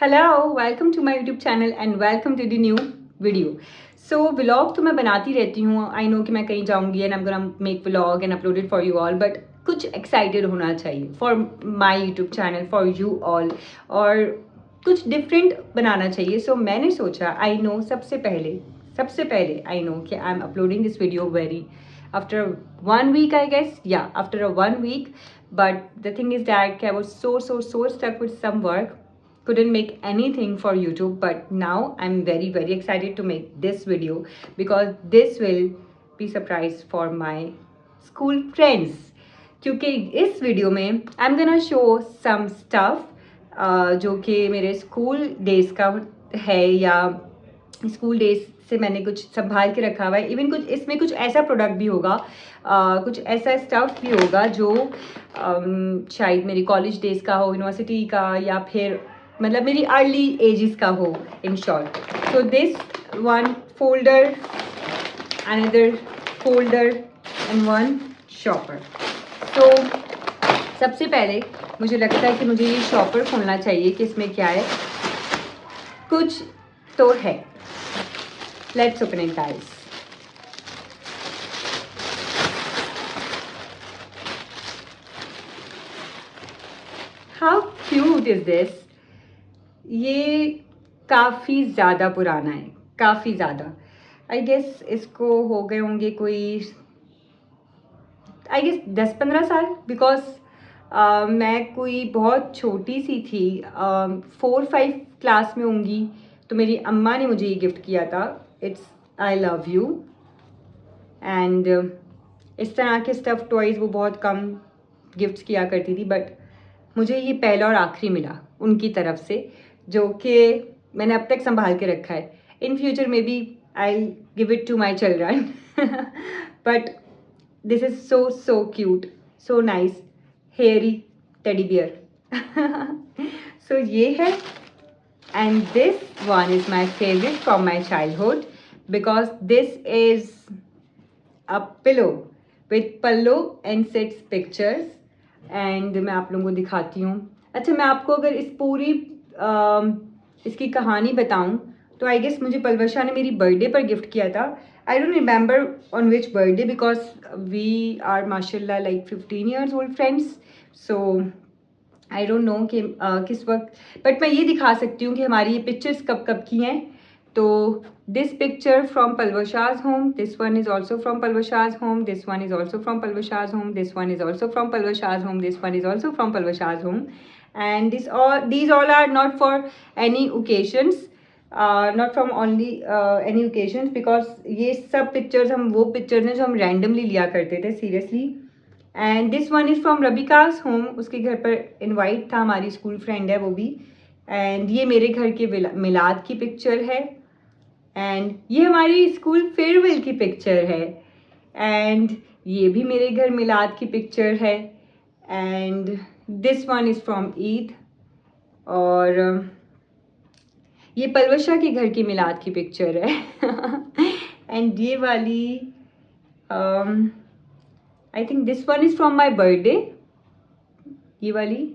Hello, welcome to my YouTube channel and welcome to the new video. So vlog तो मैं बनाती रहती हूँ। आई नो कि मैं कहीं जाऊँगी and I am gonna make vlog and upload it for you all, but कुछ एक्साइटेड होना चाहिए for my YouTube channel, for you all, और कुछ डिफरेंट बनाना चाहिए। सो मैंने सोचा, आई नो सबसे पहले आई नो कि I M uploading this video very after 1 week, I guess. Yeah, after a 1 week. But the thing is that I was so stuck with some work, couldn't make anything for YouTube. But now I'm very excited to make this video because this will be surprise for my school friends. क्योंकि इस video में I am gonna show some stuff जो कि मेरे school days का है, या school days से मैंने कुछ संभाल के रखा हुआ है। इवन कुछ इसमें कुछ ऐसा प्रोडक्ट भी होगा, कुछ ऐसा स्टफ भी होगा जो शायद मेरी कॉलेज डेज का हो, यूनिवर्सिटी का, या फिर मतलब मेरी अर्ली एजेस का हो, in short. So this one folder, another folder and one shopper. तो सबसे पहले मुझे लगता है कि मुझे ये शॉपर खोलना चाहिए कि इसमें क्या है। कुछ तो है। Let's open it, guys. How cute is this? ये काफ़ी ज़्यादा पुराना है, काफ़ी ज़्यादा। आई गेस इसको हो गए होंगे कोई, आई गेस 10-15 साल, बिकॉज मैं कोई बहुत छोटी सी थी, 4-5 क्लास में होंगी, तो मेरी अम्मा ने मुझे ये गिफ्ट किया था। It's I love you. And इस तरह के स्टफ टॉयज़ वो बहुत कम गिफ्ट्स किया करती थी, बट मुझे ये पहला और आखिरी मिला उनकी तरफ से, जो कि मैंने अब तक संभाल के रखा है। In future maybe I give it to my children, but this is so cute, so nice, hairy teddy bear. So ये है, and this one is my favourite from my childhood because this is a pillow with pillow and sets pictures, and मैं आप लोगों को दिखाती हूँ। अच्छा, मैं आपको अगर इस पूरी इसकी कहानी बताऊँ तो आई गेस मुझे पलवशा ने मेरी बर्थडे पर गिफ्ट किया था। I don't remember on which birthday because we are माशाल्लाह like 15 years old friends, so I don't know कि किस वक्त, बट मैं ये दिखा सकती हूँ कि हमारी ये पिक्चर्स कब कब की हैं। तो this picture from Palvasha's home, this one is also from Palvasha's home, this one is also from Palvasha's home, this one is also from Palvasha's home, this one is also from Palvasha's home, and these all are not for any occasions, not from only any occasions, because ये सब pictures हम वो pictures हैं जो हम randomly लिया करते थे seriously। and this one is from Rabika's home, उसके घर पर invite था, हमारी school friend है वो भी। and ये मेरे घर के मिलाद की picture है, एंड ये हमारी स्कूल फेयरवेल की पिक्चर है, एंड ये भी मेरे घर मिलाद की पिक्चर है, and this one is from Eid, और ये पलवशा के घर की मिलाद की पिक्चर है। एंड ये वाली I think this one is from my birthday, ये वाली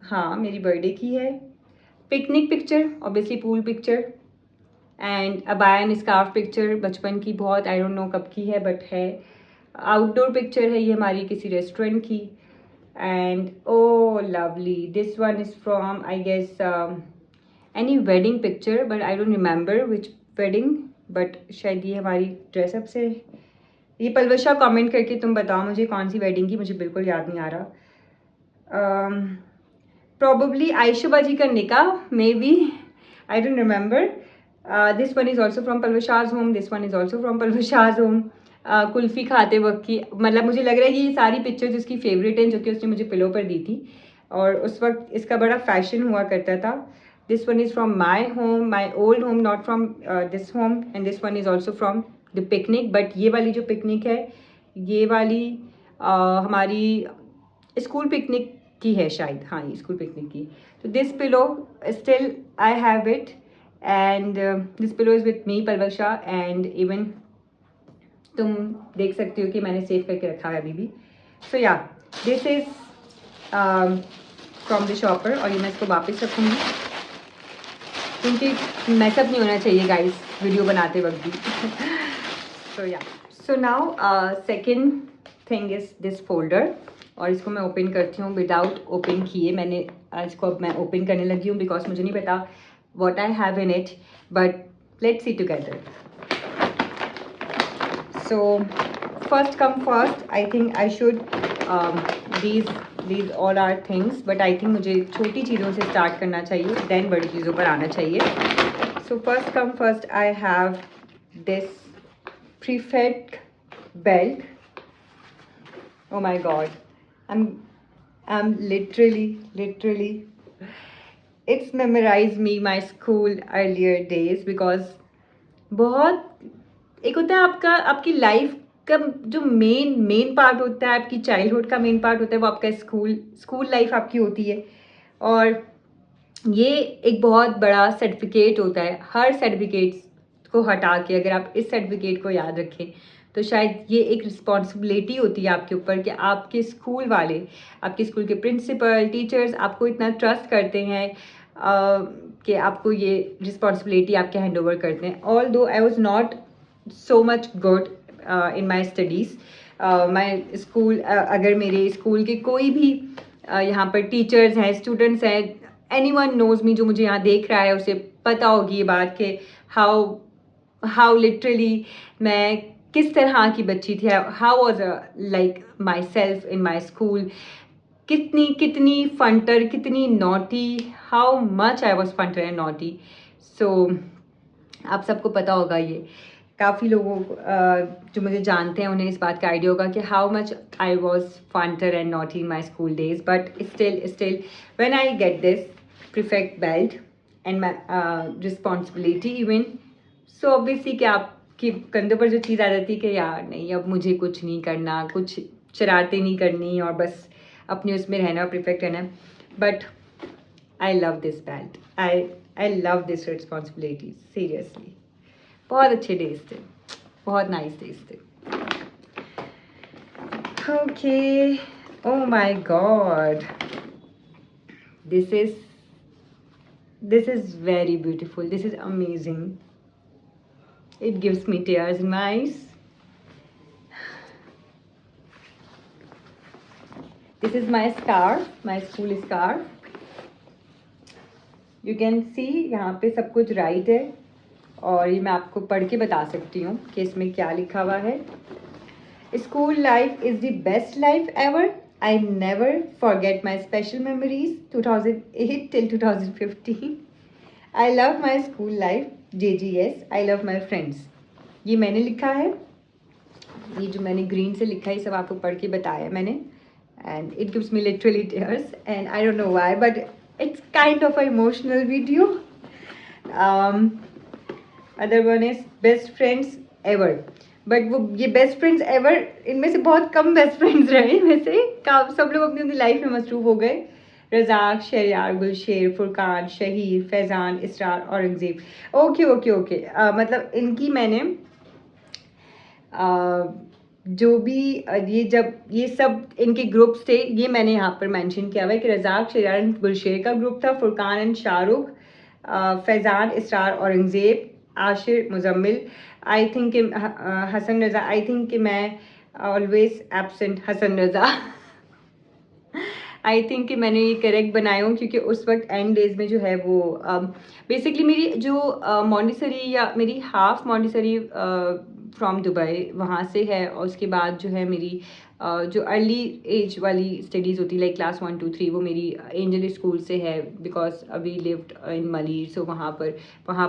हाँ मेरी बर्थडे की है। Picnic picture, obviously pool picture, and abaya and scarf picture बचपन की, बहुत आई डोंट नो कब की है बट है। आउटडोर पिक्चर है ये हमारी किसी रेस्टोरेंट की, and oh lovely, this one is from I guess any wedding picture, but I don't remember which wedding, but शायद ये हमारी ड्रेसअप से। ये पलवशा कमेंट करके तुम बताओ मुझे कौन सी वेडिंग की, मुझे बिल्कुल याद नहीं आ रहा। प्रॉबली आयशा जी का निकाह, maybe, I don't remember. This one is also from Palwasha's home, this one is also from Palwasha's home. Kulfi खाते वक्त की, मतलब मुझे लग रहा है कि ये सारी पिक्चर्स उसकी फेवरेट हैं, जो कि उसने मुझे पिलो पर दी थी, और उस वक्त इसका बड़ा फैशन हुआ करता था। This one is from my home, my old home, not from this home, and this one is also from the picnic, but ये वाली जो पिकनिक है ये वाली हमारी स्कूल पिकनिक की है शायद, हाँ ये स्कूल पिकनिक की। तो this pillow still I have it, and this pillow is with me Palwasha, and even तुम देख सकती हो कि मैंने सेव करके रखा है अभी भी। सो या this is from the shopper, और ये मैं इसको वापस रखूँगी। क्योंकि मैसअप नहीं होना चाहिए गाइस वीडियो बनाते वक्त भी। सो या, so now second thing is this folder, और इसको मैं ओपन करती हूँ विदाउट ओपन किए। मैंने इसको अब मैं ओपन करने लगी हूँ बिकॉज मुझे नहीं पता what I have in it, but let's see together. So first come first, I think I should these all are things, but I think मुझे छोटी चीज़ों से start करना चाहिए, then बड़ी चीज़ों पर आना चाहिए. So first come first, I have this prefect belt. Oh my god, I'm literally it's memorized me my school earlier days because बहुत एक होता है आपकी लाइफ का जो मेन पार्ट होता है, आपकी चाइल्डहुड का मेन पार्ट होता है वो आपका स्कूल लाइफ आपकी होती है, और ये एक बहुत बड़ा सर्टिफिकेट होता है। हर सर्टिफिकेट को हटा के अगर आप इस सर्टिफिकेट को याद रखें तो शायद ये एक रिस्पॉन्सिबिलिटी होती है आपके ऊपर कि आपके स्कूल वाले, आपके स्कूल के प्रिंसिपल टीचर्स आपको इतना ट्रस्ट करते हैं कि आपको ये रिस्पॉन्सिबिलिटी आपके हैंड ओवर करते हैं। ऑल दो I was not so much good in my studies, my school, अगर मेरे स्कूल के कोई भी यहाँ पर टीचर्स हैं, स्टूडेंट्स हैं, एनीवन नोज मी, जो मुझे यहाँ देख रहा है उसे पता होगी ये बात कि हाउ लिटरली मैं किस तरह की बच्ची थी, how was like myself in my school, कितनी फंटर, कितनी naughty, how much I was फंटर एंड नॉटी। सो आप सबको पता होगा, ये काफ़ी लोगों जो मुझे जानते हैं उन्हें इस बात का आइडिया होगा कि हाउ मच आई वॉज फंटर and naughty in my school days, but still when I get this prefect belt and my responsibility even, so obviously कि आपके कंधों पर जो चीज़ आ जाती है कि यार नहीं अब मुझे कुछ नहीं करना, कुछ शरारतें नहीं करनी और बस अपने उसमें रहना, परफेक्ट रहना। But I love this belt, I love this responsibility, seriously बहुत अच्छे डेज थे, बहुत नाइस डेज थे। Okay, oh my God, this is very beautiful, this is amazing, it gives me tears in my eyes. This is my scarf, my school scarf, you can see यहाँ पे सब कुछ right है, और ये मैं आपको पढ़ के बता सकती हूँ कि इसमें क्या लिखा हुआ है। School life is the best life ever, I never forget my special memories 2008 till 2015. I love my school life, JGS. I love my friends. ये मैंने लिखा है, ये जो मैंने ग्रीन से लिखा है सब आपको पढ़ के बताया मैंने, and it gives me literally tears and I don't know why, but it's kind of an emotional video. Other one is best friends ever. But वो ये बेस्ट फ्रेंड्स एवर, इनमें से बहुत कम बेस्ट फ्रेंड्स रहे, इनमें से सब लोग अपनी अपनी लाइफ में मसरूफ़ हो गए। Razzaq, Shahryar, Gulsher, Furqan, Shaheer, Faizan, Israr, Aurangzeb. Okay okay okay, मतलब इनकी मैंने जो भी ये जब ये सब इनके ग्रुप्स थे ये मैंने यहाँ पर मेंशन किया हुआ है कि रज़ाक, शहरयार एंड गुलशेर का ग्रुप था, Furqan and Shahrukh, Faizan, Israr, Aurangzeb, Ashir, Muzammil, I think Hassan Raza, I think कि मैं always absent Hassan Raza. I think कि मैंने ये करेक्ट बनाया हूँ क्योंकि उस वक्त एंड डेज में जो है वो बेसिकली मेरी जो मॉन्टेसरी या मेरी हाफ मॉन्टेसरी फ्रॉम दुबई वहाँ से है, और उसके बाद जो है मेरी जो अर्ली एज वाली स्टडीज़ होती है लाइक क्लास 1 2 3 वो मेरी एंजल स्कूल से है, बिकॉज अभी लिव्ड इन मली, सो वहाँ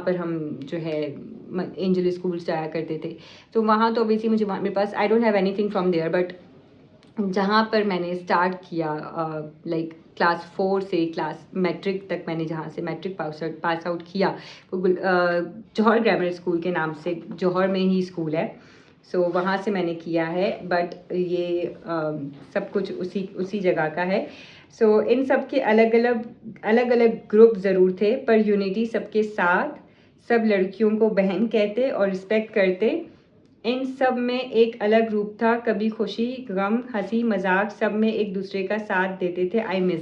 पर हम जो है एंजल स्कूल से आया करते थे, तो वहाँ तो ऑब्वियसली मुझे मेरे पास I don't have anything from there, but जहाँ पर मैंने स्टार्ट किया लाइक क्लास 4 से क्लास मैट्रिक तक, मैंने जहाँ से मैट्रिक पास आउट किया वो जौहर ग्रामर स्कूल के नाम से जौहर में ही स्कूल है, सो वहाँ से मैंने किया है, बट ये सब कुछ उसी जगह का है। सो इन सब के अलग अलग ग्रुप ज़रूर थे पर यूनिटी सबके साथ, सब लड़कियों को बहन कहते और रिस्पेक्ट करते, इन सब में एक अलग रूप था, कभी खुशी गम हंसी मजाक सब में एक दूसरे का साथ देते थे। I miss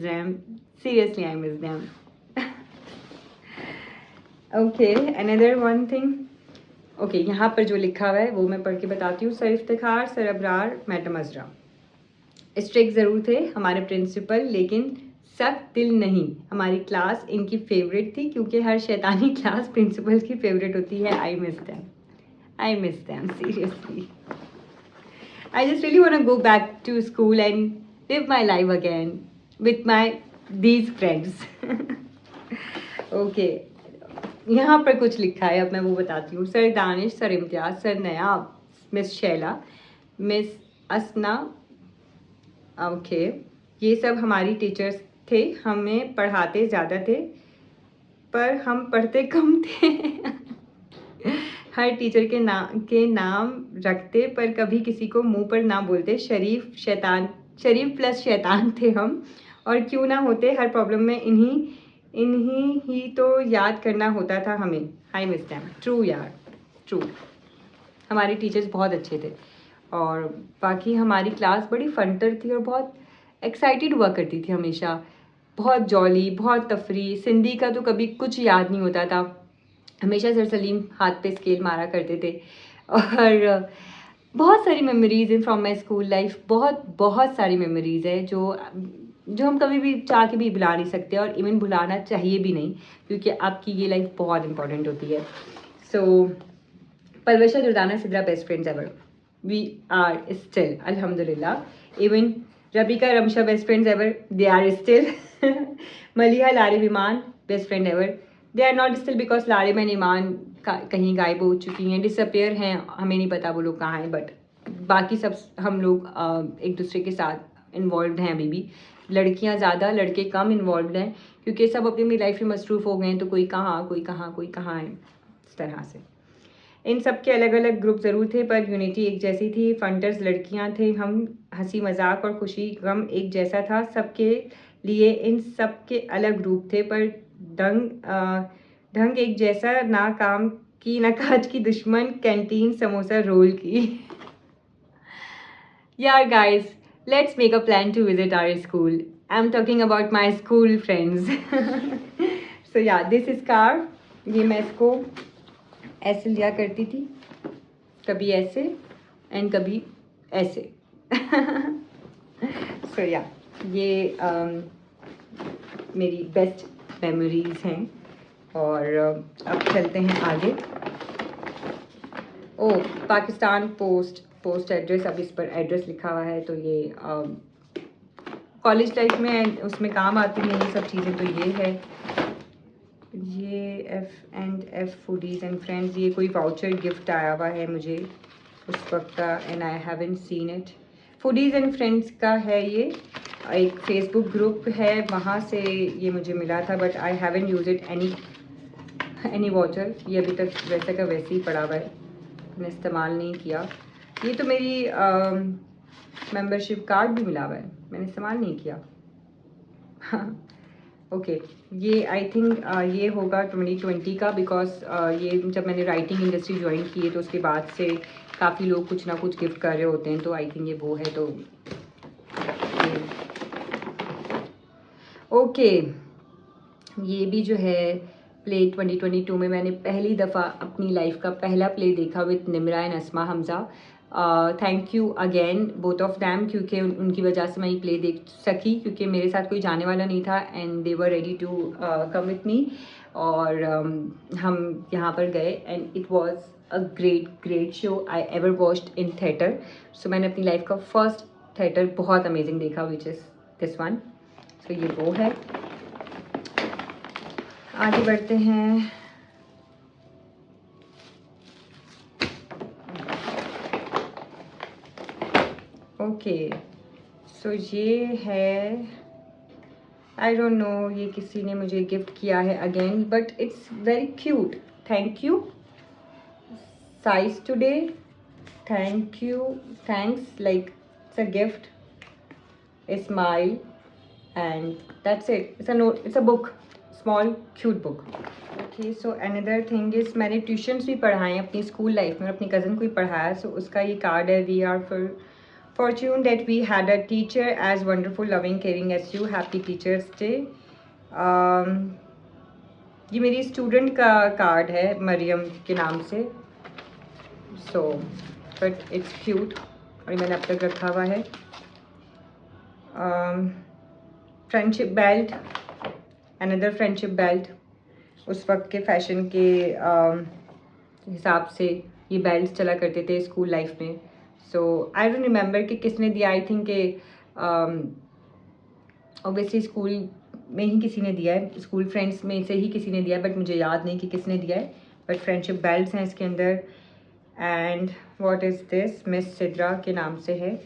them, seriously I miss them. Okay, another one thing. Okay, यहाँ पर जो लिखा हुआ है वो मैं पढ़ के बताती हूँ। Sir Iftikhar, sir Abrar, madam Azra. Strict ज़रूर थे हमारे प्रिंसिपल, लेकिन सख्त दिल नहीं। हमारी क्लास इनकी फेवरेट थी, क्योंकि हर शैतानी क्लास प्रिंसिपल की फेवरेट होती है। I miss them, I miss them seriously. I just really want to go back to school and live my life again with these friends. Okay, यहाँ पर कुछ लिखा है, अब मैं वो बताती हूँ। सर दानिश, सर इम्तियाज़, सर नयाब, मिस शैला, मिस असना। ओके, ये सब हमारी टीचर्स थे। हमें पढ़ाते ज़्यादा थे पर हम पढ़ते कम थे। हर टीचर के नाम रखते पर कभी किसी को मुंह पर ना बोलते। शरीफ प्लस शैतान थे हम, और क्यों ना होते, हर प्रॉब्लम में इन्हीं ही तो याद करना होता था हमें। High miss them. ट्रू यार, ट्रू। हमारे टीचर्स बहुत अच्छे थे, और बाकी हमारी क्लास बड़ी फंटर थी और बहुत एक्साइटेड हुआ करती थी हमेशा। बहुत जॉली, बहुत तफरी। सिंधी का तो कभी कुछ याद नहीं होता था। हमेशा सर सलीम हाथ पे स्केल मारा करते थे। और बहुत सारी मेमोरीज़ हैं फ्रॉम माई स्कूल लाइफ। बहुत बहुत सारी मेमोरीज़ है जो हम कभी भी चाह के भी भुला नहीं सकते, और इवन भुलाना चाहिए भी नहीं, क्योंकि आपकी ये लाइफ बहुत इंपॉर्टेंट होती है। So Parwesha, Durdana, Sidra, best friends ever. We are still, अल्हम्दुलिल्लाह। Even Rabika, Ramsha, best friends ever, they are still. Maliha, Lari, Viman, best friend ever. They are not still because Larim and Iman कहीं गायब हो चुकी हैं, डिसअपेयर हैं, हमें नहीं पता वो लोग कहाँ हैं। बट बाकी सब हम लोग एक दूसरे के साथ इन्वॉल्व हैं अभी भी। लड़कियां ज़्यादा, लड़के कम इन्वॉल्व हैं, क्योंकि सब अपनी अपनी लाइफ में मसरूफ़ हो गए हैं। तो कोई कहाँ, कोई कहाँ, कोई कहाँ है, इस तरह से। इन सब के अलग अलग ग्रुप ज़रूर थे, पर यूनिटी एक जैसी थी। फंटर्स लड़कियां थे हम। हंसी मजाक और खुशी गम एक जैसा था सबके लिए। इन सब के अलग ग्रुप थे, पर ढंग एक जैसा। ना काम की ना काज की, दुश्मन कैंटीन समोसा रोल की। यार guys, let's make a plan to visit our school. I'm talking about my school friends. So yeah, this is car. ये मैं इसको ऐसे लिया करती थी, कभी ऐसे एंड कभी ऐसे। सो या, ये मेरी बेस्ट मेमोरीज हैं। और अब चलते हैं आगे। ओ, पाकिस्तान पोस्ट एड्रेस, अब इस पर एड्रेस लिखा हुआ है। तो ये कॉलेज लाइफ में उसमें काम आती हैं ये सब चीज़ें। तो ये है, ये F&F फूडीज़ एंड फ्रेंड्स। ये कोई वाउचर गिफ्ट आया हुआ है मुझे उस वक्त का, and I haven't seen it. Foodies and friends का है ये, एक फेसबुक ग्रुप है, वहाँ से ये मुझे मिला था। But I haven't use it any voucher. ये अभी तक वैसे का वैसे ही पड़ा हुआ है, मैंने इस्तेमाल नहीं किया। ये तो मेरी मेंबरशिप कार्ड भी मिला हुआ है, मैंने इस्तेमाल नहीं किया। ओके, ये आई थिंक ये होगा 2020 का, बिकॉज ये जब मैंने राइटिंग इंडस्ट्री ज्वाइन की है तो उसके बाद से काफ़ी लोग कुछ ना कुछ गिफ्ट कर रहे होते हैं। तो आई थिंक ये वो है। तो ओके, ये भी जो है प्ले 2022 में मैंने पहली दफ़ा अपनी लाइफ का पहला प्ले देखा with Nimra and Asma Hamza. Thank you again both of them, क्योंकि उनकी वजह से मैं ये प्ले देख सकी, क्योंकि मेरे साथ कोई जाने वाला नहीं था and they were ready to come with me. और हम यहाँ पर गए and it was a great show I ever watched in theatre. So मैंने अपनी लाइफ का फर्स्ट थिएटर बहुत अमेजिंग देखा, which is this one. So ये वो है। आगे बढ़ते हैं। ओके, सो ये है, आई डोंट नो ये किसी ने मुझे गिफ्ट किया है again, but it's very cute. Thank you size today, thank you, thanks, like it's a gift, a smile, and that's it. It's a note, it's a book, small cute book. Okay, so another thing is मैंने tuitions भी पढ़ाए हैं अपनी school life में, अपनी cousin को ही पढ़ाया। सो उसका ये कार्ड है। We are fortunate that we had a teacher as wonderful, loving, caring as you. Happy Teachers Day. ये मेरी स्टूडेंट का कार्ड है मरियम के नाम से, सो बट इट्स क्यूट और ये मैंने अब तक रखा हुआ है। Friendship belt, another friendship belt. उस वक्त के फैशन के हिसाब से ये बेल्ट चला करते थे स्कूल लाइफ में। सो आई डोंट रिमेंबर कि किसने दिया, आई थिंक के ऑब्वियसली स्कूल में ही किसी ने दिया है, स्कूल फ्रेंड्स में से ही किसी ने दिया है, बट मुझे याद नहीं कि किसने दिया है। बट फ्रेंडशिप बेल्ट्स हैं इसके अंदर। And what is this, miss Sidra के नाम से है।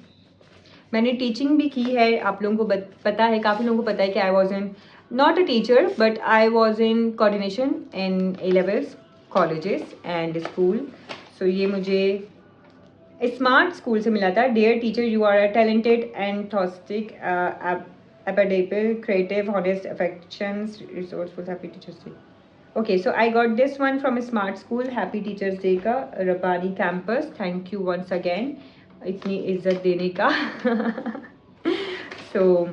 मैंने टीचिंग भी की है, आप लोगों को पता है, काफ़ी लोगों को पता है कि I was in not a teacher but I was in coordination in A levels colleges and school. So ये मुझे स्मार्ट स्कूल से मिला था। Dear teacher, you are a talented enthusiastic adaptable creative honest affectionate resourceful happy teachers day. Okay, so I got this one from smart school. Happy teachers day का Rabbani campus, thank you once again इतनी इज्जत देने का। सो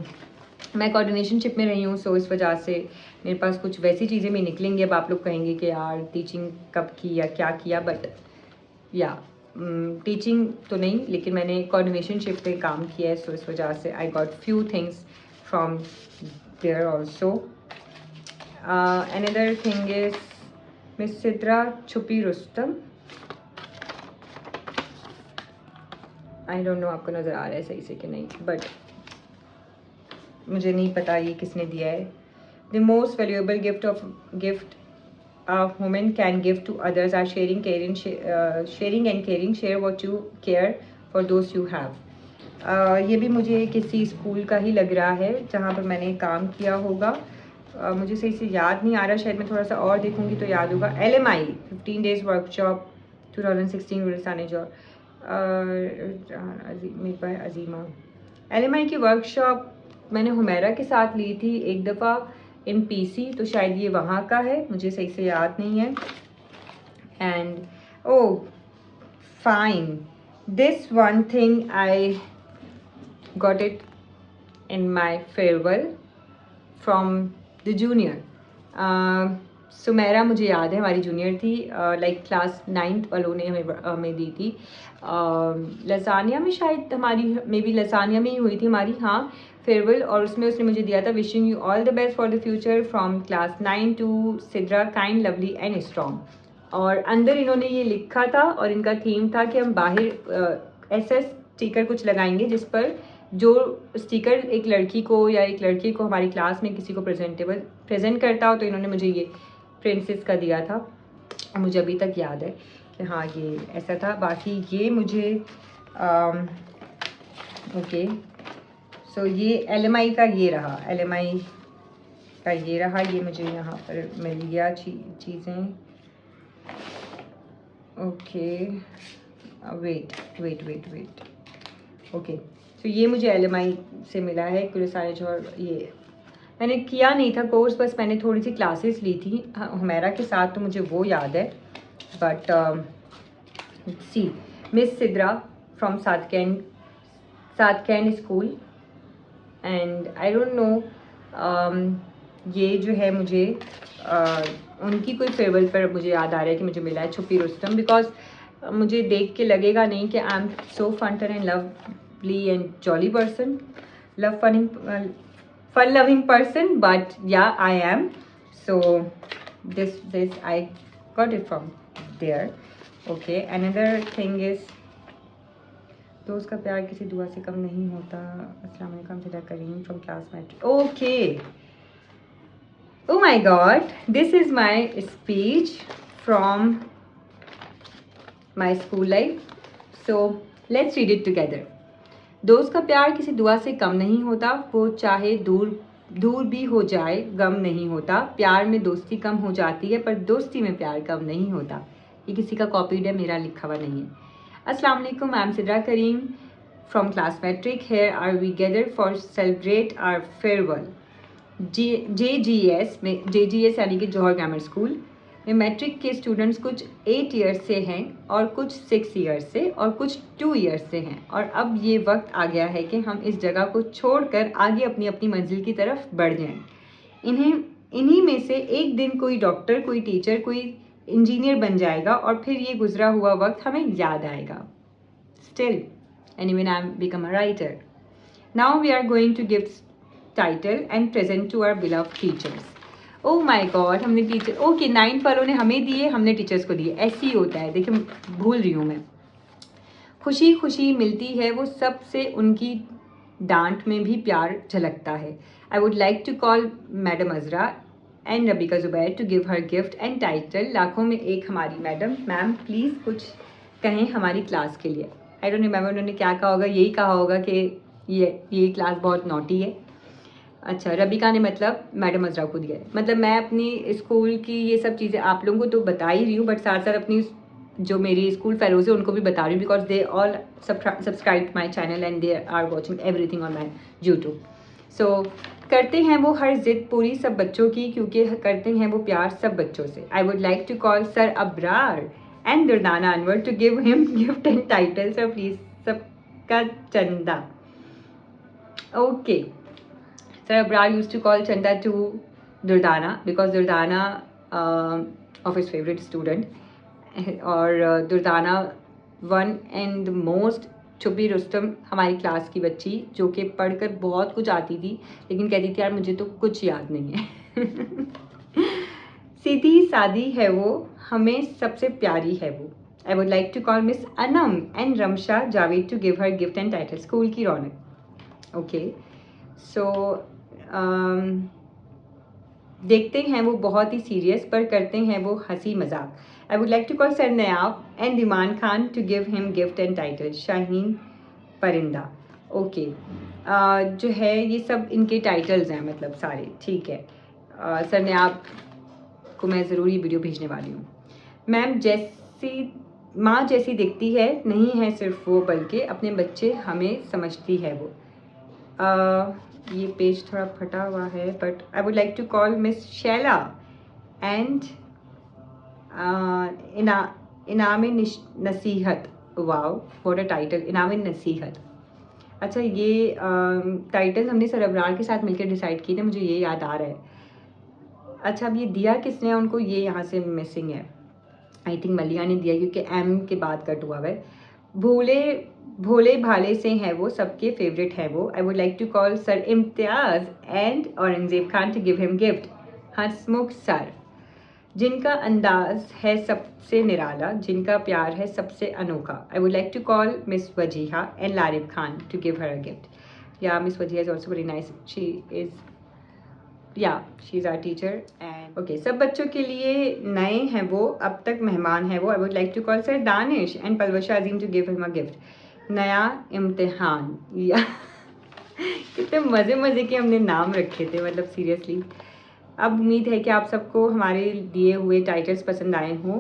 मैं कोऑर्डिनेशनशिप में रही हूँ, सो इस वजह से मेरे पास कुछ वैसी चीज़ें भी निकलेंगी। अब आप लोग कहेंगे कि यार टीचिंग कब की या क्या किया, बट या टीचिंग तो नहीं, लेकिन मैंने कोऑर्डिनेशनशिप पे काम किया है, सो इस वजह से I got few things from there also. Another thing is miss Sidra छुपी रुस्तम। आई डोंट नो आपको नज़र आ रहा है सही से कि नहीं, बट मुझे नहीं पता ये किसने दिया है। The most valuable gift a woman can give to others are sharing and caring. Share what you care for those you have. ये भी मुझे किसी स्कूल का ही लग रहा है जहाँ पर मैंने काम किया होगा। मुझे सही से याद नहीं आ रहा, शायद मैं थोड़ा सा और देखूँगी तो याद होगा। LMI 15 days workshop 2016 Gulistan Jauhar made by Azima. LMI की वर्कशॉप मैंने हुमैरा के साथ ली थी एक दफ़ा इन PC, तो शायद ये वहाँ का है, मुझे सही से याद नहीं है। And oh fine, this one thing I got it in my farewell from the junior. Sumera मुझे याद है, हमारी जूनियर थी, लाइक क्लास 9th वालों ने हमें दी थी। लसानिया में शायद हमारी, मे बी लसानिया में ही हुई थी हमारी, हाँ, फेयरवेल। और उसमें उसने मुझे दिया था wishing you all the best for the future from class 9 to Sidra kind lovely and strong. और अंदर इन्होंने ये लिखा था और इनका थीम था कि हम बाहर ऐसा स्टिकर कुछ लगाएंगे जिस पर जो स्टिकर एक लड़की को या एक लड़के को हमारी क्लास में किसी को प्रेजेंट करता हो, तो इन्होंने मुझे ये प्रिंसेस का दिया था। मुझे अभी तक याद है कि हाँ ये ऐसा था। बाकी ये मुझे ओके, सो ये LMI का ये रहा, LMI का ये रहा, ये मुझे यहाँ पर मिल गया चीज़ें। ओके वेट ओके, तो ये मुझे LMI से मिला है कुलिसाइज। और ये मैंने किया नहीं था कोर्स, बस मैंने थोड़ी सी क्लासेस ली थी हुमैरा के साथ, तो मुझे वो याद है। But see miss Sidra from सातकैंड school and I don't know, ये जो है मुझे उनकी कोई फेयरवेल पर मुझे याद आ रहा है कि मुझे मिला है छुपी रुस्तम, बिकॉज मुझे देख के लगेगा नहीं कि I am so fun and lovely and jolly person, fun loving person, but yeah I am. So this I got it from there. Okay, another thing is दोस्त का प्यार किसी दुआ से कम नहीं होता। अस्सलाम वालेकुम Sidra Karim from class matric. Okay, oh my god, this is my speech from my school life, so let's read it together. दोस्त का प्यार किसी दुआ से कम नहीं होता, वो चाहे दूर भी हो जाए गम नहीं होता। प्यार में दोस्ती कम हो जाती है पर दोस्ती में प्यार कम नहीं होता। ये किसी का कॉपीड है, मेरा लिखा हुआ नहीं है। अस्सलाम वालेकुम, I am Sidra Karim from class matric. Here are we gather for celebrate our farewell. JGS यानी कि जौहर ग्रामर स्कूल में मैट्रिक के स्टूडेंट्स कुछ 8 ईयर्स से हैं और कुछ 6 ईयर्स से और कुछ 2 ईयर्स से हैं। और अब ये वक्त आ गया है कि हम इस जगह को छोड़कर आगे अपनी अपनी मंजिल की तरफ बढ़ जाएं। इन्हें इन्हीं में से एक दिन कोई डॉक्टर, कोई टीचर, कोई इंजीनियर बन जाएगा और फिर ये गुजरा हुआ वक्त हमें याद आएगा. Still, anyway, I become a writer. Now we are going to give title and present to our beloved teachers. Oh my God, हमने टीचर, ओके 9 वालों ने हमें दिए, हमने टीचर्स को दिए. ऐसे ही होता है. देखिए, भूल रही हूँ मैं. खुशी खुशी मिलती है वो सबसे, उनकी डांट में भी प्यार झलकता है. I would like to call madam Azra and Rabika Zubair to give her gift and title. लाखों में एक हमारी मैडम. मैम प्लीज़ कुछ कहें हमारी क्लास के लिए. आई डोंट रिमेंबर उन्होंने क्या कहा होगा. यही कहा होगा कि ये क्लास बहुत नॉटी है. अच्छा, रबिका ने मतलब मैडम अजरा को दिया है. मतलब मैं अपनी स्कूल की ये सब चीज़ें आप लोगों को तो बता ही रही हूँ, बट साथ साथ अपनी जो मेरी स्कूल फेलोज है उनको भी बता रही हूँ, because they all subscribe my channel and they are watching everything on my YouTube. So करते हैं वो हर जिद पूरी सब बच्चों की, क्योंकि करते हैं वो प्यार सब बच्चों से. I would like to call sir Abrar and Durdana Anwar to give him gift and title. Sir please सबका Chanda. Okay, sir Abrar use to call Chanda to Durdana because Durdana of his favourite student. और दुर्दाना वन एंड मोस्ट छुपी रुस्तम हमारी क्लास की बच्ची, जो कि पढ़कर बहुत कुछ आती थी लेकिन कहती थी यार मुझे तो कुछ याद नहीं है. सीधी सादी है वो, हमें सबसे प्यारी है वो. I would like to call miss Anam and Ramsha Javed to give her gift and title. School की रौनक. ओके, सो देखते हैं वो बहुत ही सीरियस, पर करते हैं वो हंसी मजाक. I would like to call sir Nayab and Iman Khan to give him gift and title. शाहीन परिंदा. ओके, जो है ये सब इनके टाइटल्स हैं, मतलब सारे. ठीक है, सर नयाब को मैं ज़रूर ये वीडियो भेजने वाली हूँ. मैम जैसी माँ जैसी दिखती है, नहीं है सिर्फ वो बल्कि अपने बच्चे हमें समझती है वो. ये पेज थोड़ा फटा हुआ है, but I would like to call miss Shaila and Inam नसीहत. वाओ, व्हाट अ टाइटल, इनाम नसीहत. अच्छा, ये टाइटल हमने सर अबरार के साथ मिलकर डिसाइड किए थे, मुझे ये याद आ रहा है. अच्छा, अब ये दिया किसने है उनको, ये यहाँ से मिसिंग है. आई थिंक मलिया ने दिया, क्योंकि एम के बाद कट हुआ है. भोले भोले भाले से हैं वो, सबके फेवरेट है वो. I would like to call sir Imtiaz and Aurangzeb Khan to give him gift. हंसमुख सर, जिनका अंदाज है सबसे निराला, जिनका प्यार है सबसे अनोखा. I would like to call miss Wajiha and Larib Khan to give her a gift. Yeah miss Wajiha is also very nice. She is our teacher. And okay, सब बच्चों के लिए नए हैं वो, अब तक मेहमान है वो. I would like to call sir Danish and Palwasha Azeem to give him a gift. नया इम्तिहान. या कितने मज़े मज़े के हमने नाम रखे थे, मतलब सीरियसली. अब उम्मीद है कि आप सबको हमारे दिए हुए टाइटल्स पसंद आए हों.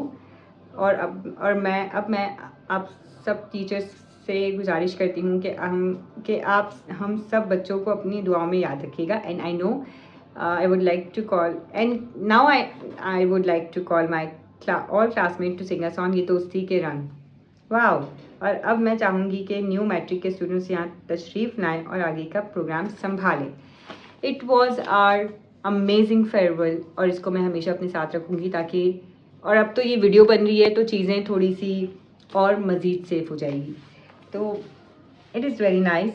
और मैं आप सब टीचर्स से गुजारिश करती हूँ कि आप हम सब बच्चों को अपनी दुआओं में याद रखिएगा. And I know I would like to call, and now I would like to call my all classmates to sing a song, ये दोस्ती के रंग. वाओ. और अब मैं चाहूँगी कि न्यू मैट्रिक के स्टूडेंट्स यहाँ तशरीफ़ लाएँ और आगे का प्रोग्राम संभालें. It was are amazing farewell, और इसको मैं हमेशा अपने साथ रखूँगी ताकि, और अब तो ये वीडियो बन रही है तो चीज़ें थोड़ी सी और मज़ीद सेफ हो जाएगी. तो इट इज़ वेरी नाइस.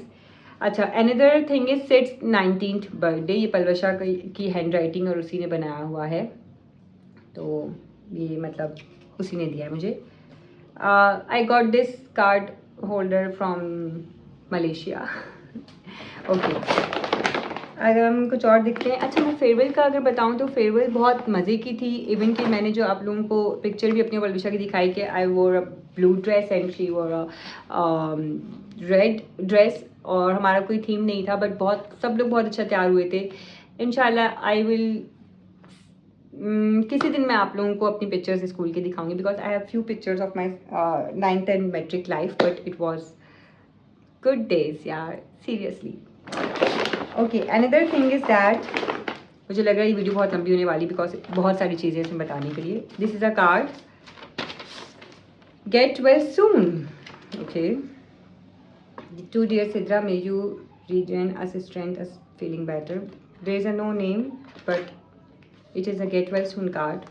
अच्छा, another thing is sits 19th birthday. ये पलवशा की हैंड राइटिंग और उसी ने बनाया हुआ है, तो ये मतलब उसी ने दिया है मुझे. आई got this card holder from Malaysia. Okay, अगर हम कुछ और दिखते हैं. अच्छा, मैं फेयरवेल का अगर बताऊं तो फेयरवेल बहुत मज़े की थी. इवन कि मैंने जो आप लोगों को पिक्चर भी अपनी पलवशा की दिखाई कि I wore a blue dress and she wore a red dress, और हमारा कोई थीम नहीं था, बट सब लोग बहुत अच्छा तैयार हुए थे. इंशाल्लाह आई विल किसी दिन मैं आप लोगों को अपनी पिक्चर्स स्कूल के दिखाऊंगी, because I have few pictures of my 9th and matric life, but it was good days यार, seriously. Okay, another thing is that, मुझे लग रहा है ये वीडियो बहुत लंबी होने वाली, बिकॉज बहुत सारी चीज़ें इसमें बताने के लिए. This is a card. Get well soon. Okay, to dear Sidra, may you regain us strength, us feeling better. There is a no name, but It is a get well soon card.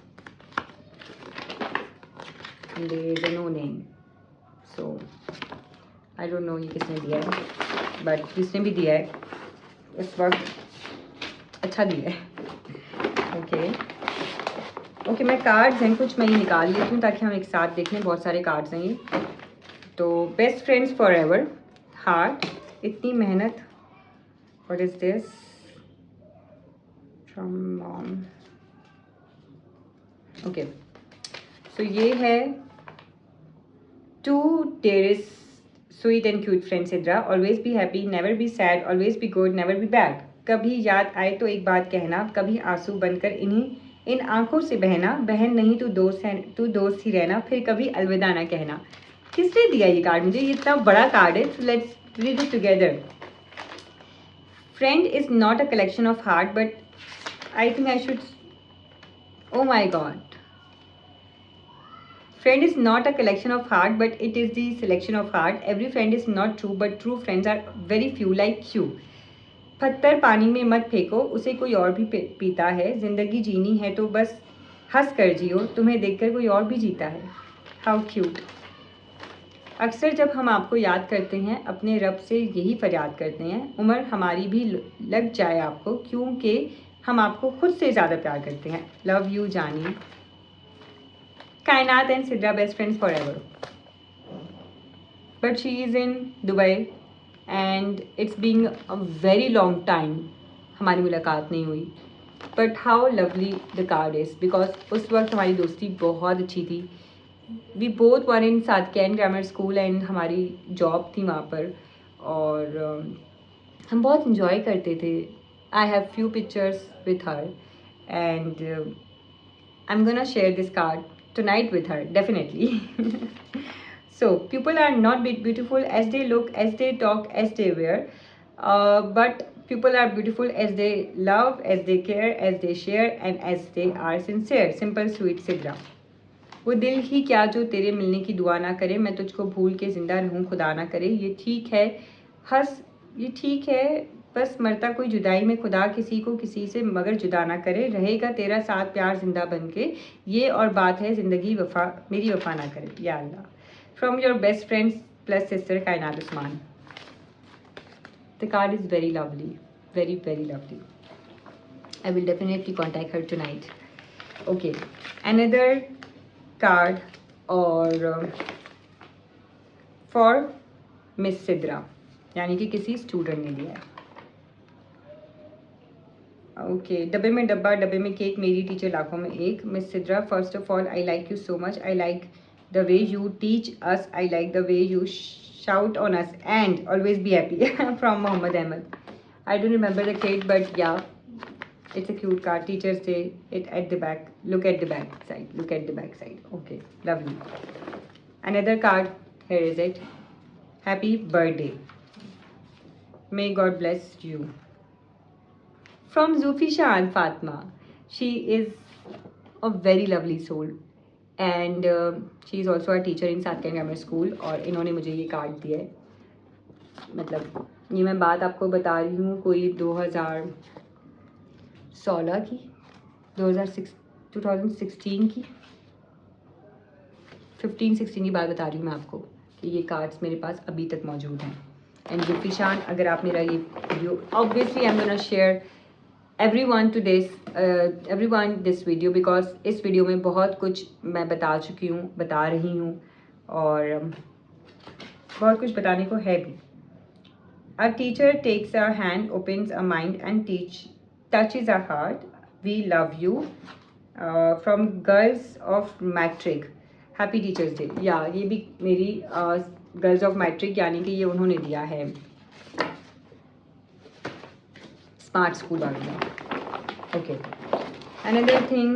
And there is a no name. So I don't know ये किसने दिया है, but जिसने भी दिया है इस वक्त अच्छा दिया है. ओके मैं कार्ड्स हैं कुछ मैं ये निकाल लेती हूँ ताकि हम एक साथ देखें. बहुत सारे कार्ड्स हैं ये. तो best friends forever, heart, इतनी मेहनत. What is this? From mom. Okay so ये है to dearest sweet and cute friend Sidra. Always be happy, never be sad, always be good, never be bad. कभी याद आए तो एक बात कहना, कभी आंसू बनकर इन आंखों से बहना. बहन नहीं तू दोस्त है, तू दोस्त ही रहना, फिर कभी अलविदा ना कहना. किसने दिया ये कार्ड मुझे? ये इतना बड़ा कार्ड है. So let's read it together. Friend is not a collection of heart but I think I should. Oh my God. Friend is not a collection of heart, but it is the selection of heart. Every friend is not true, but true friends are very few like you. पत्थर पानी में मत फेंको, उसे कोई और भी पीता है. ज़िंदगी जीनी है तो बस हंस कर जियो, तुम्हें देखकर कोई और भी जीता है. How cute. अक्सर जब हम आपको याद करते हैं अपने रब से यही फरियाद करते हैं, उम्र हमारी भी लग जाए आपको, क्योंकि हम आपको खुद से ज़्यादा प्यार करते हैं. लव यू जानी. Kainat and Sidra best friends forever. But she is in Dubai and it's been a very long time हमारी मुलाकात नहीं हुई. But how lovely the card is because उस वक्त हमारी दोस्ती बहुत अच्छी थी. We both were in Sadqiyan grammar school and हमारी जॉब थी वहाँ पर और हम बहुत इंजॉय करते थे. I have few pictures with her and I'm gonna share this card tonight with her definitely. So people are not beautiful as they look, as they talk, as they wear, but people are beautiful as they love, as they care, as they share and as they are sincere. Simple sweet Sidra. वो दिल ही क्या जो तेरे मिलने की दुआ ना करे, मैं तुझको भूल के जिंदा रहूं खुदा ना करे. ये ठीक है ये ठीक है बस मरता कोई जुदाई में, खुदा किसी को किसी से मगर जुदा ना करे. रहेगा तेरा साथ प्यार जिंदा बन के, ये और बात है ज़िंदगी वफा मेरी वफा ना करे. या Allah. From your best friends plus sister Kainat Usman. The card is very lovely, very very lovely. I will definitely contact her tonight. Okay another card और फॉर मिस सिद्रा यानी कि किसी स्टूडेंट ने दिया है. ओके डब्बे में डब्बा, डब्बे में केक, मेरी टीचर लाखों में एक. Miss Sidra first of all I like you so much. I like the way you teach us. I like the way you shout on us and always be happy. From Mohammad Ahmed. I don't remember the cake but yeah it's a cute card. Teachers say it at the back. Look at the back side. Look at the back side. Okay, lovely. Another card. Here is it. Happy birthday. May God bless you. From Zufishan Fatma. She is a very lovely soul and she is also a teacher in Sadqiyan grammar school. और इन्होंने मुझे ये card दिया है. मतलब ये मैं बात आपको बता रही हूँ कोई 2016 की, 2016 की 15-16 की बात बता रही हूँ मैं आपको कि ये कार्ड्स मेरे पास अभी तक मौजूद हैं. एंड जुफिशान अगर आप मेरा ये video obviously I am gonna share everyone this video because इस वीडियो में बहुत कुछ मैं बता चुकी हूँ, बता रही हूँ और बहुत कुछ बताने को है भी. A teacher takes our hand, opens a mind and touches our heart. We love you. From Girls of Matric. Happy Teachers Day. या ये भी मेरी Girls of Matric यानी कि ये उन्होंने दिया है स्मार्ट स्कूल वालों ने. Okay another thing.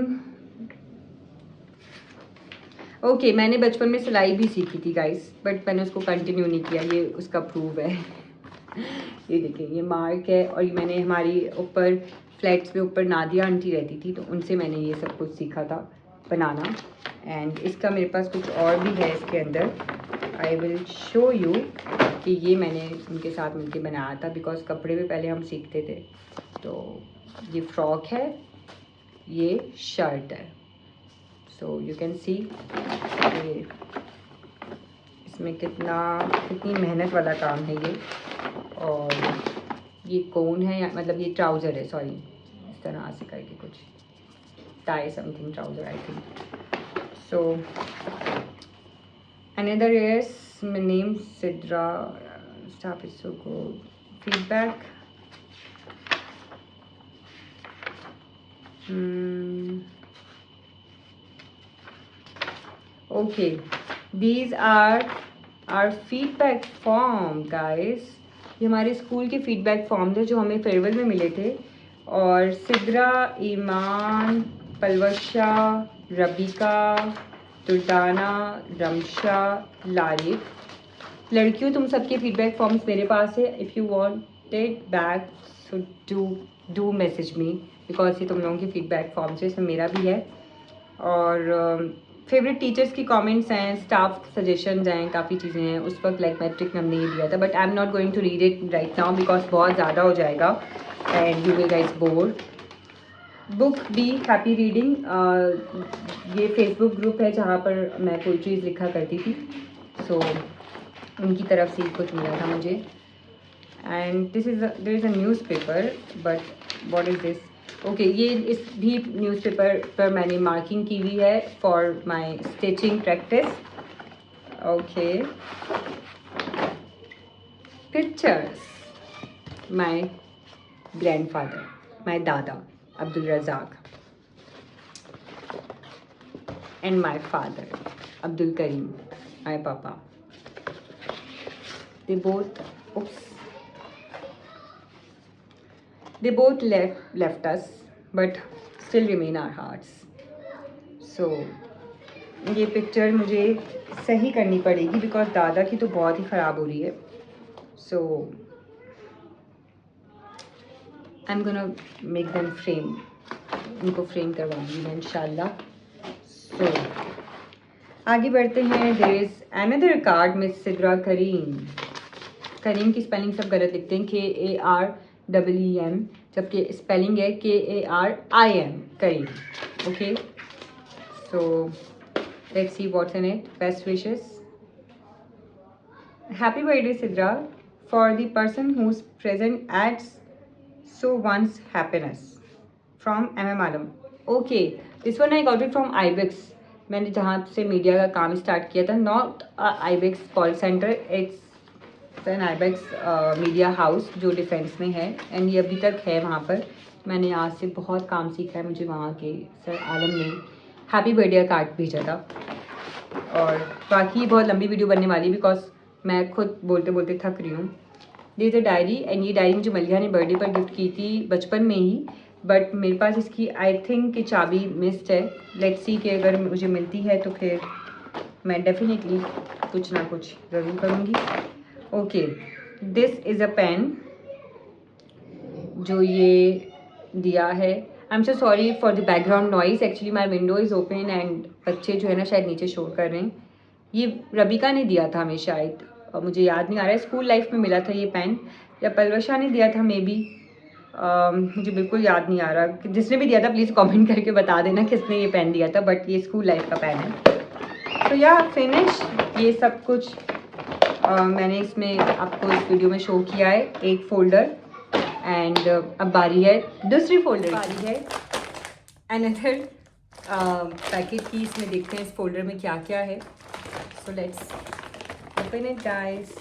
ओके मैंने बचपन में सिलाई भी सीखी थी गाइस बट मैंने उसको कंटिन्यू नहीं किया. ये उसका प्रूफ है. ये देखिए ये मार्क है और ये मैंने हमारी ऊपर फ्लैट्स पे ऊपर नादिया आंटी रहती थी तो उनसे मैंने ये सब कुछ सीखा था बनाना. एंड इसका मेरे पास कुछ और भी है इसके अंदर. आई विल शो यू कि ये मैंने उनके साथ मिलके बनाया था बिकॉज कपड़े पे पहले हम सीखते थे. तो ये फ्रॉक है ये शर्ट है। सो यू कैन सी इसमें कितनी मेहनत वाला काम है ये। और ये कौन है, मतलब ये ट्राउज़र है, सॉरी, इस तरह से करके कुछ tie something trouser I think. So another years my name Sidra, staff is so good, feedback okay, these are our feedback form guys। ये हमारे स्कूल के फीडबैक फॉर्म थे जो हमें फेयरवेल में मिले थे। और सिद्रा, ईमान, पलवशा, रबिका, दुर्दाना, रमशा, लारिफ, लड़कियों तुम सबके फीडबैक फॉर्म्स मेरे पास है। If you wanted back so do message me, because ये तुम लोगों के फीडबैक फॉर्म्स है, इसमें मेरा भी है। और फेवरेट टीचर्स की कमेंट्स हैं, स्टाफ सजेशंस हैं, काफ़ी चीज़ें हैं। उस वक्त लाइक मैट्रिक में हमने ये दिया था, but I am not going to read it right now because बहुत ज़्यादा हो जाएगा and you will guys bore. Book be happy reading, ये फेसबुक ग्रुप है जहाँ पर मैं पोइट्रीज लिखा करती थी। सो उनकी तरफ से कुछ मिला था मुझे। And this is there is a newspaper, but what is this? Okay, ये इस भी न्यूज़पेपर पर मैंने मार्किंग की हुई है for my stitching practice. Okay, pictures, my grandfather, my dada Abdul Razzaq, and my father Abdul Karim, my papa. They both left us, but still remain our hearts. So ये picture मुझे सही करनी पड़ेगी बिकॉज दादा की तो बहुत ही ख़राब हो रही है। So I am gonna make them frame, उनको फ्रेम करवाऊंगी मैं इंशाल्लाह। सो आगे बढ़ते हैं। There is another card miss Sidra Karim. Karim की स्पेलिंग सब गलत लिखते हैं, KAREEM, जबकि स्पेलिंग है KARIM, Karim. Okay, so let's see what's in it. Best wishes, happy birthday Sidra, for the person who is present it's so once happiness, from MM Alam. Okay, this one I got it from Ibex. मैंने जहाँ से media का काम start किया था, not Ibex call centre, it's an Ibex media house जो defence में है, एंड ये अभी तक है वहाँ पर। मैंने आज से बहुत काम सीखा है, मुझे वहाँ के सर आलम ने हैप्पी बर्थडे कार्ड भेजा था। और बाकी बहुत लंबी वीडियो बनने वाली बिकॉज मैं खुद बोलते बोलते थक रही हूँ। This is a diary, and ये डायरी मुझे मलिहा ने बर्थडे पर गिफ्ट की थी बचपन में ही, बट मेरे पास इसकी आई थिंक कि चाबी मिस्ड है। लेट्स सी कि अगर मुझे मिलती है तो फिर मैं डेफिनेटली कुछ ना कुछ ज़रूर करूँगी। Okay, this is a pen जो ये दिया है। I am so sorry for the background noise, actually my window is open and बच्चे जो है ना शायद नीचे शोर कर रहे हैं। ये रबिका ने दिया था हमें शायद, और मुझे याद नहीं आ रहा है, स्कूल लाइफ में मिला था ये पेन, या पलवशा ने दिया था मे बी, मुझे बिल्कुल याद नहीं आ रहा। जिसने भी दिया था प्लीज़ कमेंट करके बता देना किसने ये पेन दिया था, बट ये स्कूल लाइफ का पेन है। तो या फिनिश ये सब कुछ मैंने इसमें आपको इस वीडियो में शो किया है, एक फ़ोल्डर, एंड अब बारी है दूसरी फोल्डर, बारी है अनदर पैकेट की। इसमें देखते हैं इस फोल्डर में क्या क्या है। So let's open it guys.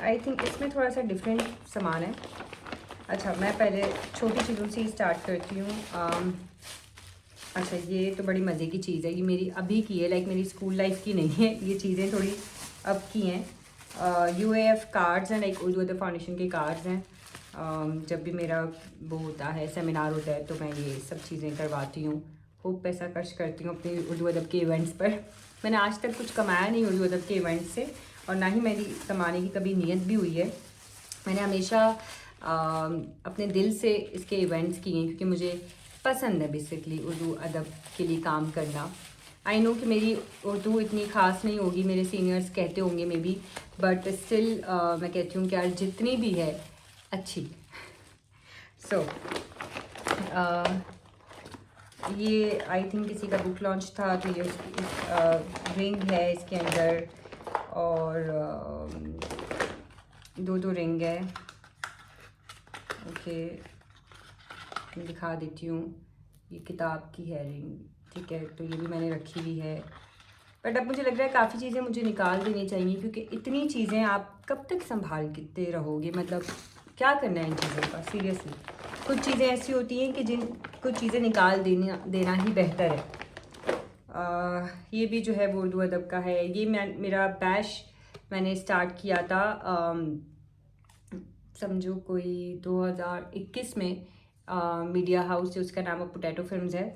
I think इसमें थोड़ा सा डिफरेंट सामान है। अच्छा, मैं पहले छोटी चीज़ों से ही स्टार्ट करती हूँ। अच्छा, ये तो बड़ी मज़े की चीज़ है, ये मेरी अभी की है, लाइक मेरी स्कूल लाइफ की नहीं है, ये चीज़ें थोड़ी अब की हैं। UAF कार्ड्स हैं, लाइक उर्दू अदब फाउंडेशन के कार्ड्स हैं। जब भी मेरा वो होता है, सेमिनार होता है, तो मैं ये सब चीज़ें करवाती हूँ, खूब पैसा खर्च करती हूँ अपने उर्दू अदब के इवेंट्स पर। मैंने आज तक कुछ कमाया नहीं उर्दू अदब के इवेंट्स से, और ना ही मेरी कमाने की कभी नीयत भी हुई है। मैंने हमेशा अपने दिल से इसके इवेंट्स किए हैं, क्योंकि मुझे पसंद है बेसिकली उर्दू अदब के लिए काम करना। आई नो कि मेरी उर्दू इतनी ख़ास नहीं होगी, मेरे सीनियर्स कहते होंगे मे बी, बट स्टिल मैं कहती हूँ कि यार जितनी भी है अच्छी। सो ये आई थिंक किसी का बुक लॉन्च था, तो ये रिंग है इसके अंदर, और दो रिंग है। ओके, मैं दिखा देती हूँ। ये किताब की है रिंग, ठीक है, तो ये भी मैंने रखी हुई है। बट अब मुझे लग रहा है काफ़ी चीज़ें मुझे निकाल देनी चाहिए, क्योंकि इतनी चीज़ें आप कब तक संभालते रहोगे, मतलब क्या करना है इन चीज़ों का, सीरियसली। कुछ चीज़ें ऐसी होती हैं कि कुछ चीज़ें निकाल देना ही बेहतर है। ये भी जो है वो उर्दू अदब का है। ये मेरा बैच मैंने स्टार्ट किया था, समझो कोई 2021 में, मीडिया हाउस से, उसका नाम पोटैटो फिल्म्स है।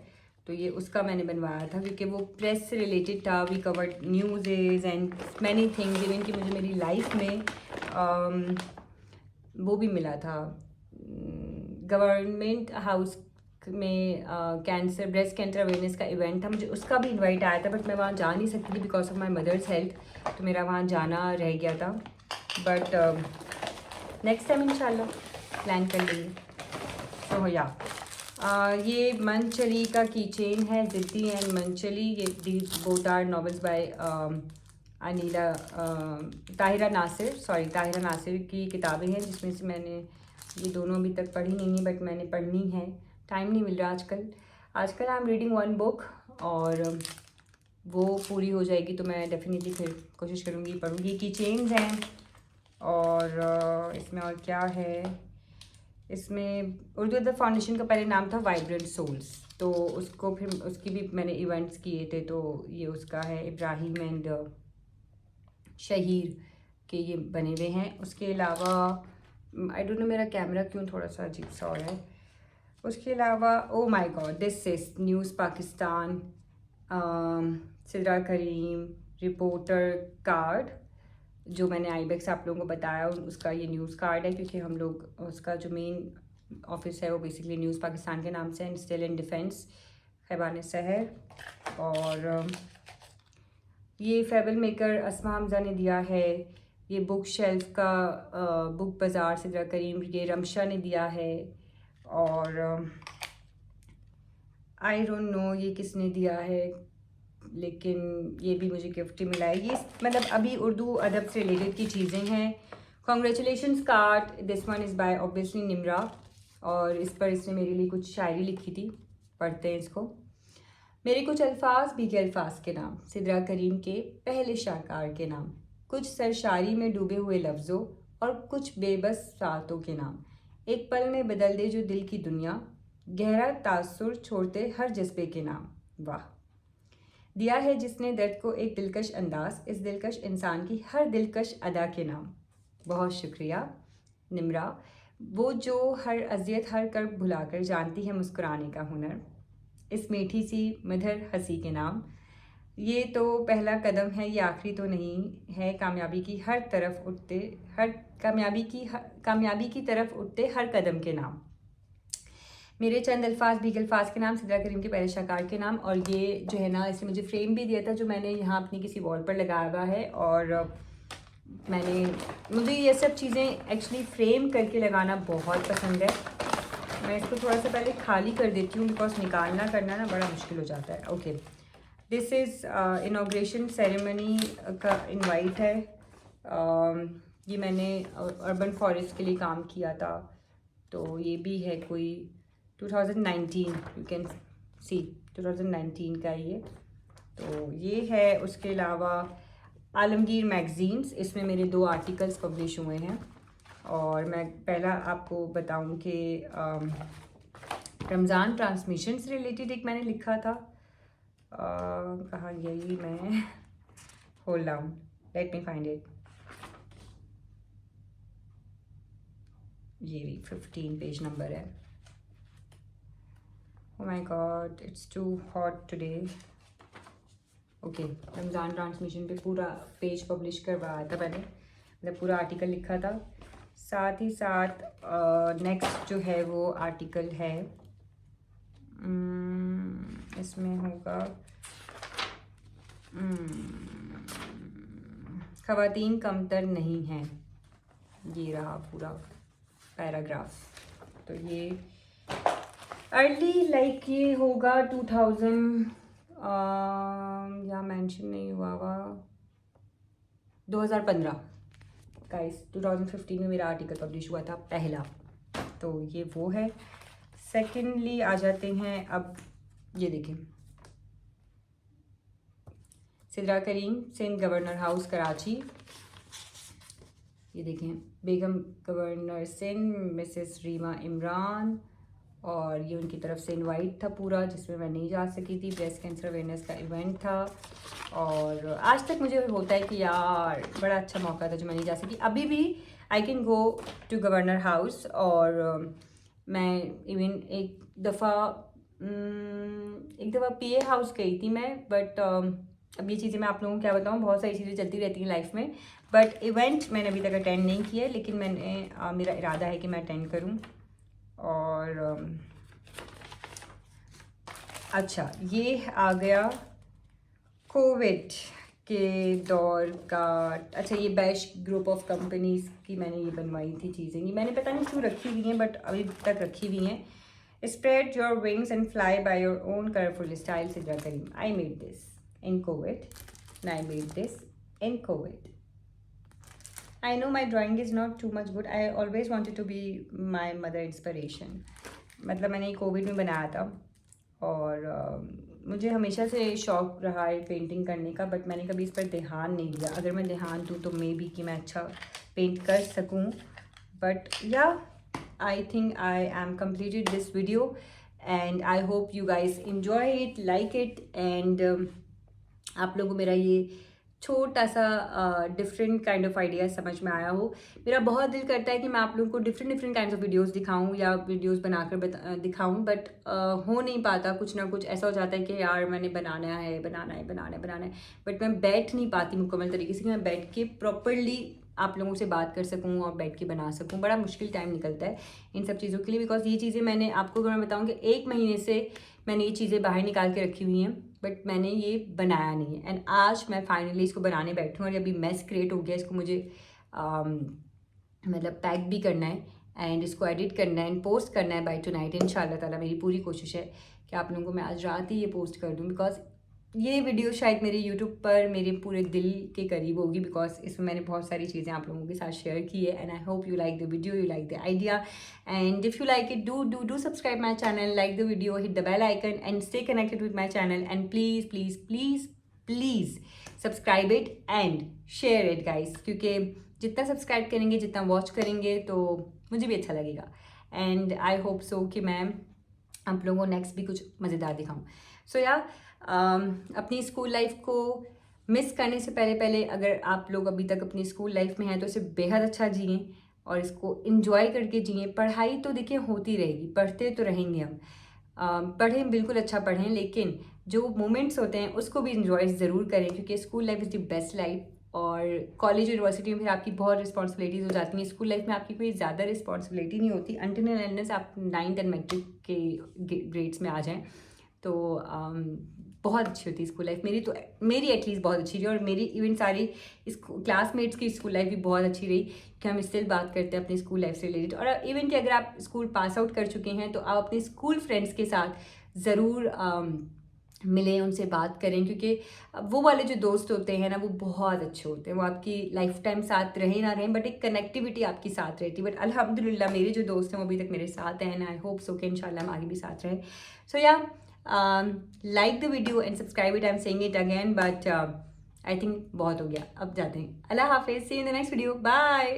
तो ये उसका मैंने बनवाया था, क्योंकि वो प्रेस से रिलेटेड था। We covered news and many things, even कि मुझे मेरी लाइफ में वो भी मिला था, गवर्नमेंट हाउस में कैंसर, ब्रेस्ट कैंसर अवेयरनेस का इवेंट था, मुझे उसका भी इनवाइट आया था, बट मैं वहाँ जा नहीं सकती थी because of my mother's health, तो मेरा वहाँ जाना रह गया था। बट नेक्स्ट टाइम इंशाल्लाह प्लान कर लेंगे। तो या ये मनचली का की चेन है, जिद्दी एंड मनचली। ये these both are novels by Aneela Tahira Nasir की किताबें हैं, जिसमें से मैंने ये दोनों अभी तक पढ़ी नहीं है, बट मैंने पढ़नी है, टाइम नहीं मिल रहा आजकल I am reading one book, और वो पूरी हो जाएगी तो मैं डेफिनेटली फिर कोशिश करूँगी पढ़ूँगी। की चेन्स हैं, और इसमें और क्या है, इसमें उर्दू अदब फाउंडेशन का पहले नाम था वाइब्रेंट सोल्स, तो उसको फिर उसकी भी मैंने इवेंट्स किए थे, तो ये उसका है, इब्राहिम एंड शहीर के ये बने हुए हैं। उसके अलावा आई डोंट नो मेरा कैमरा क्यों थोड़ा सा अजीब सा हो रहा है। उसके अलावा oh my God, this is news Pakistan, Sidra Karim, reporter card, जो मैंने आईबेक्स आप लोगों को बताया, उसका ये न्यूज़ कार्ड है, क्योंकि हम लोग उसका जो मेन ऑफिस है वो बेसिकली न्यूज़ पाकिस्तान के नाम से है, स्टिल इन डिफेंस, खैबान शहर। और ये फेबल मेकर अस्मा हमज़ा ने दिया है। ये बुक शेल्फ का बुक बाज़ार सिद्रा करीम, ये रमशा ने दिया है। और आई डोंट नो ये किसने दिया है, लेकिन ये भी मुझे गिफ्ट ही मिला है। ये मतलब अभी उर्दू अदब से रिलेटेड की चीज़ें हैं। Congratulations card, this one is by obviously Nimra, और इस पर इसने मेरे लिए कुछ शायरी लिखी थी, पढ़ते हैं इसको। मेरे कुछ अल्फाज भीगे अल्फाज के नाम, सिद्रा करीम के पहले शाहकार के नाम, कुछ सरशारी में डूबे हुए लफ्ज़ों और कुछ बेबस सातों के नाम, एक पल में बदल दे जो दिल की दुनिया, गहरा तासुर छोड़ते हर जज्बे के नाम। वाह! दिया है जिसने दर्द को एक दिलकश अंदाज, इस दिलकश इंसान की हर दिलकश अदा के नाम। बहुत शुक्रिया निम्रा, वो जो हर अजियत हर कर्ब भुलाकर जानती है मुस्कुराने का हुनर, इस मीठी सी मधुर हंसी के नाम। ये तो पहला कदम है, ये आखिरी तो नहीं है, कामयाबी की तरफ उठते हर कदम के नाम। मेरे चंद अल्फाज भीगे अल्फाज के नाम, सिद्रा करीम के पहले शाहकार के नाम। और ये जो है ना, इसने मुझे फ्रेम भी दिया था, जो मैंने यहाँ अपनी किसी वॉल पर लगाया हुआ है। और मुझे ये सब चीज़ें एक्चुअली फ्रेम करके लगाना बहुत पसंद है। मैं इसको थोड़ा सा पहले खाली कर देती हूँ, बिकॉज निकालना करना ना बड़ा मुश्किल हो जाता है। Okay, this is inauguration ceremony का इनवाइट है। ये मैंने अर्बन फॉरेस्ट के लिए काम किया था, तो ये भी है कोई 2019, यू कैन सी 2019 का ये। तो ये है। उसके अलावा आलमगीर मैगज़ीन्स, इसमें मेरे 2 आर्टिकल्स पब्लिश हुए हैं। और मैं पहला आपको बताऊं कि रमज़ान ट्रांसमिशन से रिलेटेड एक मैंने लिखा था, कहाँ यही मैं hold down, let me find it, ये भी 15 पेज नंबर है। Oh my God, it's too hot today. Okay, Ramzan transmission पे पूरा पेज पब्लिश करवाया था मैंने, मतलब पूरा आर्टिकल लिखा था। साथ ही साथ नेक्स्ट जो है वो आर्टिकल है, इसमें होगा ख़वातीन कमतर नहीं हैं, ये रहा पूरा पैराग्राफ। तो ये अर्ली लाइक ये होगा 2000, या मेंशन नहीं हुआ हुआ, 2015 गाइस। 2015 में मेरा आर्टिकल पब्लिश हुआ था पहला, तो ये वो है। सेकेंडली आ जाते हैं अब, ये देखें, सिद्रा करीम, सिंध गवर्नर हाउस कराची। ये देखें, बेगम गवर्नर सिंध मिसेस रीमा इमरान, और ये उनकी तरफ से इनवाइट था पूरा, जिसमें मैं नहीं जा सकी थी। ब्रेस्ट कैंसर अवेयरनेस का इवेंट था, और आज तक मुझे होता है कि यार बड़ा अच्छा मौका था जो मैं नहीं जा सकी। अभी भी I can go to governor house, और मैं इवन एक दफ़ा पीए हाउस गई थी मैं, बट अब ये चीज़ें मैं आप लोगों को क्या बताऊँ, बहुत सारी चीज़ें चलती रहती हैं लाइफ में, बट इवेंट मैंने अभी तक अटेंड नहीं किया, लेकिन मेरा इरादा है कि मैं अटेंड करूँ। और अच्छा, ये आ गया कोविड के दौर का। अच्छा, ये बैश ग्रुप ऑफ कंपनीज़ की मैंने ये बनवाई थी चीज़ें, ये मैंने पता नहीं क्यों रखी हुई हैं, बट अभी तक रखी हुई हैं। Spread your wings and fly by your own colourful style, Sidra Karim. I made this in COVID, and I made this in COVID. I know my drawing is not too much good. I always wanted to be my mother inspiration. मतलब मैंने Covid में बनाया था, और मुझे हमेशा से शौक़ रहा है पेंटिंग करने का, बट मैंने कभी इस पर ध्यान नहीं दिया। अगर मैं ध्यान दूँ तो मे बी कि मैं अच्छा पेंट कर सकूँ, बट या आई think I am completed this video and I hope you guys enjoy it, like it, and आप लोगों को मेरा ये छोटा सा डिफरेंट काइंड ऑफ आइडिया समझ में आया हो। मेरा बहुत दिल करता है कि मैं आप लोगों को डिफरेंट काइंड ऑफ वीडियोस दिखाऊं या वीडियोस बनाकर दिखाऊं, बट हो नहीं पाता। कुछ ना कुछ ऐसा हो जाता है कि यार मैंने बनाना है, बट मैं बैठ नहीं पाती मुकम्मल तरीके से कि मैं बैठ के प्रॉपरली आप लोगों से बात कर सकूं और बैठ के बना सकूं। बड़ा मुश्किल टाइम निकलता है इन सब चीज़ों के लिए, बिकॉज ये चीज़ें मैंने आपको अगर मैं बताऊँ कि 1 महीने से मैंने ये चीज़ें बाहर निकाल के रखी हुई हैं, बट मैंने ये बनाया नहीं है। एंड आज मैं फाइनली इसको बनाने बैठी हूँ, और अभी मैस क्रिएट हो गया। इसको मुझे मतलब पैक भी करना है, एंड इसको एडिट करना है एंड पोस्ट करना है बाय टुनाइट इंशाल्लाह ताला। मेरी पूरी कोशिश है कि आप लोगों को मैं आज रात ही ये पोस्ट कर दूँ, बिकॉज ये वीडियो शायद मेरे यूट्यूब पर मेरे पूरे दिल के करीब होगी, बिकॉज इसमें मैंने बहुत सारी चीज़ें आप लोगों के साथ शेयर की है। And I hope you like the video, you like the idea, and if you like it do subscribe my channel, like the video, hit the bell icon, and stay connected with my channel, and please subscribe it and share it guys, क्योंकि जितना subscribe करेंगे, जितना watch करेंगे, तो मुझे भी अच्छा लगेगा। एंड आई होप सो कि मैं आप लोगों को नेक्स्ट भी कुछ मज़ेदार दिखाऊँ। सो या अपनी स्कूल लाइफ को मिस करने से पहले अगर आप लोग अभी तक अपनी स्कूल लाइफ में हैं तो इसे बेहद अच्छा जिएं और इसको एंजॉय करके जिएं। पढ़ाई तो देखिए होती रहेगी, पढ़ते तो रहेंगे हम, पढ़ें, बिल्कुल अच्छा पढ़ें, लेकिन जो मोमेंट्स होते हैं उसको भी इंजॉय ज़रूर करें, क्योंकि school life is the best life. और कॉलेज यूनिवर्सिटी में फिर आपकी बहुत रिस्पॉन्सिबिलिटीज़ हो जाती हैं। स्कूल लाइफ में आपकी कोई ज़्यादा रिस्पॉन्सिबिलिटी नहीं होती अनटिल एंड अनलेस आप 9th एंड मैट्रिक के ग्रेड्स में आ जाएँ। तो बहुत अच्छी होती है स्कूल लाइफ। मेरी एटलीस्ट बहुत अच्छी रही, और मेरी इवन सारी क्लासमेट्स की स्कूल लाइफ भी बहुत अच्छी रही, कि हम स्टिल बात करते हैं अपनी स्कूल लाइफ से रिलेटेड। और इवन कि अगर आप स्कूल पास आउट कर चुके हैं तो आप अपने स्कूल फ्रेंड्स के साथ ज़रूर मिलें, उनसे बात करें, क्योंकि वो वाले जो दोस्त होते हैं ना, वो बहुत अच्छे होते हैं। वो आपकी लाइफ टाइम साथ रहे ना रहें, बट एक कनेक्टिविटी आपकी साथ रहती है। बट अल्हम्दुलिल्लाह मेरे जो दोस्त हैं वो अभी तक मेरे साथ हैं, एंड आई होप सो कि इंशाल्लाह हम आगे भी साथ रहें। सो या like the video and subscribe it. I'm saying it again, but I think बहुत हो गया, अब जाते हैं। अल्लाह हाफिज़, see you in the next video, bye.